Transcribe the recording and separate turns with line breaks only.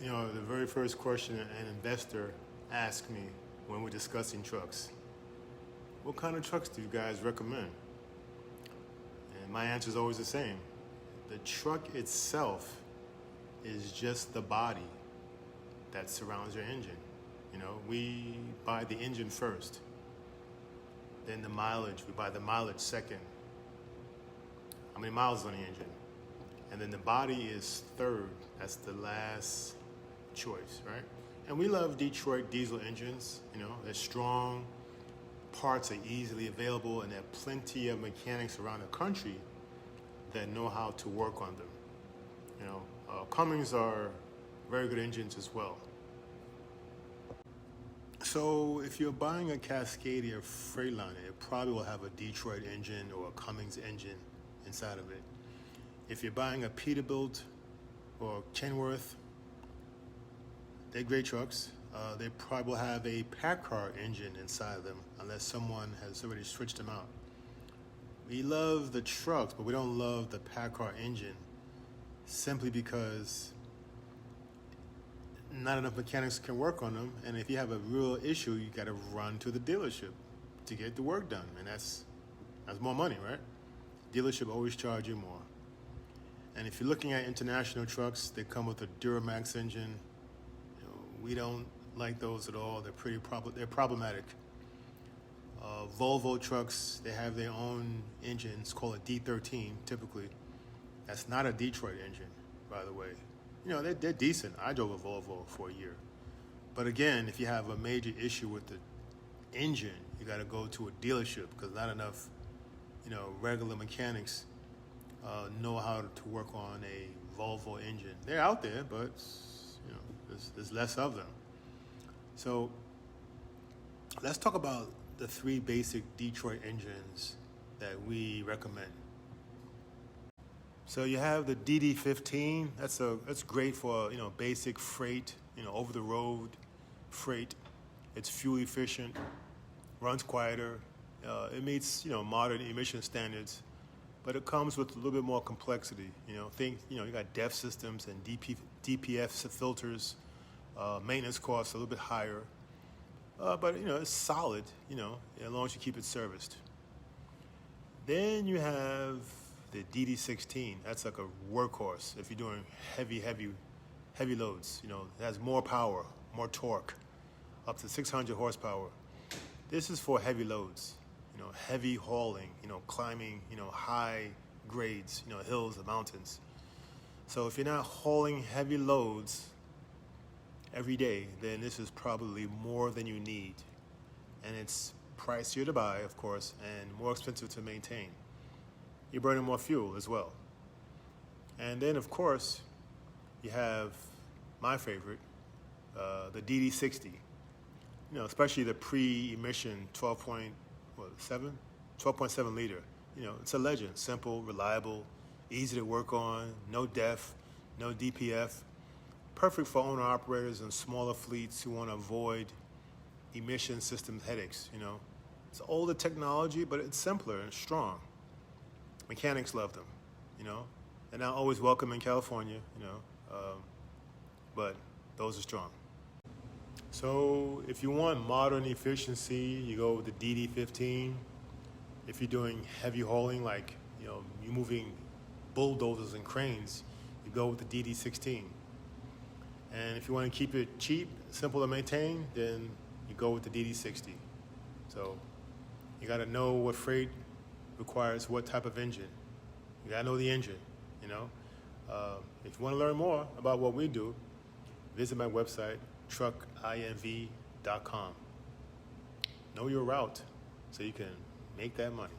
You know, the very first question an investor asked me when we're discussing trucks, what kind of trucks do you guys recommend? And my answer is always the same. The truck itself is just the body that surrounds your engine. You know, we buy the engine first, then the mileage, we buy the mileage second. How many miles on the engine? And then the body is third. That's the last choice, right? And we love Detroit diesel engines. You know, they're strong, parts are easily available, and there are plenty of mechanics around the country that know how to work on them. You know, Cummins are very good engines as well. So if you're buying a Cascadia Freightliner, it probably will have a Detroit engine or a Cummins engine inside of it. If you're buying a Peterbilt or Kenworth, they're great trucks. They probably will have a Packard engine inside of them unless someone has already switched them out. We love the trucks, but we don't love the Packard engine simply because not enough mechanics can work on them. And if you have a real issue, you got to run to the dealership to get the work done. And that's more money, right? Dealership always charge you more. And if you're looking at international trucks, they come with a Duramax engine. You know, we don't like those at all. They're problematic. Volvo trucks, they have their own engines called a D13 typically. That's not a Detroit engine, by the way. You know, they're decent. I drove a Volvo for a year. But again, if you have a major issue with the engine, you got to go to a dealership because not enough, regular mechanics know how to work on a Volvo engine. They're out there, but there's less of them. So let's talk about the three basic Detroit engines that we recommend. So you have the DD15. That's great for basic freight, over the road freight. It's fuel efficient, runs quieter. It meets modern emission standards, but it comes with a little bit more complexity. You got DEF systems and DPF filters. Maintenance costs a little bit higher, but it's solid. As long as you keep it serviced. Then you have the DD16. That's like a workhorse if you're doing heavy loads. It has more power, more torque, up to 600 horsepower. This is for heavy loads, heavy hauling, climbing, high grades, hills and mountains. So if you're not hauling heavy loads every day, then this is probably more than you need. And it's pricier to buy, of course, and more expensive to maintain. You're burning more fuel as well. And then, of course, you have my favorite, the DD60. Especially the pre-emission 12.7 liter. It's a legend. Simple, reliable, easy to work on, no DEF, no DPF. Perfect for owner-operators and smaller fleets who want to avoid emission system headaches. It's older technology, but it's simpler and strong. Mechanics love them. They're not always welcome in California. But those are strong. So if you want modern efficiency, you go with the DD15. If you're doing heavy hauling, like you're moving bulldozers and cranes, you go with the DD16. And if you want to keep it cheap, simple to maintain, then you go with the DD60. So you got to know what freight requires what type of engine. You got to know the engine, If you want to learn more about what we do, visit my website, truckinv.com. Know your route so you can make that money.